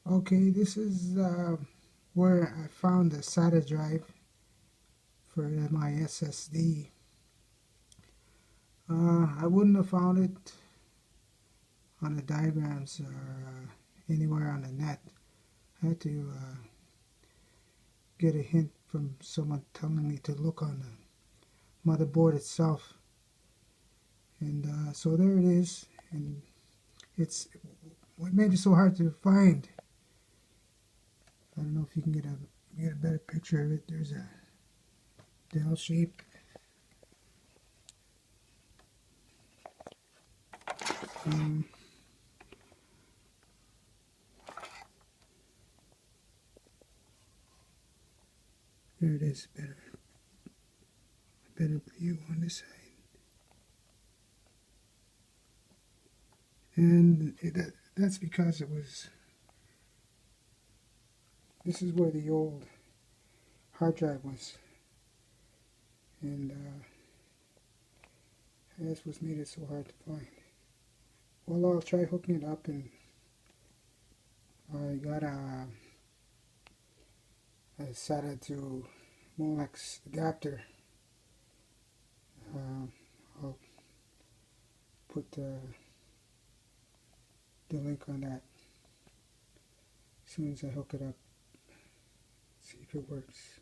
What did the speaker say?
Okay, this is where I found the SATA drive for my SSD. I wouldn't have found it on the diagrams or anywhere on the net. I had to get a hint from someone telling me to look on the motherboard itself. And so there it is. And it's what made it so hard to find. I don't know if you can get a better picture of it. There's a Dell shape. There it is, better view on this side. And that's because this is where the old hard drive was. And that's what made it so hard to find. Well, I'll try hooking it up, and I got a SATA to MOLEX adapter. I'll put the link on that as soon as I hook it up. See if it works.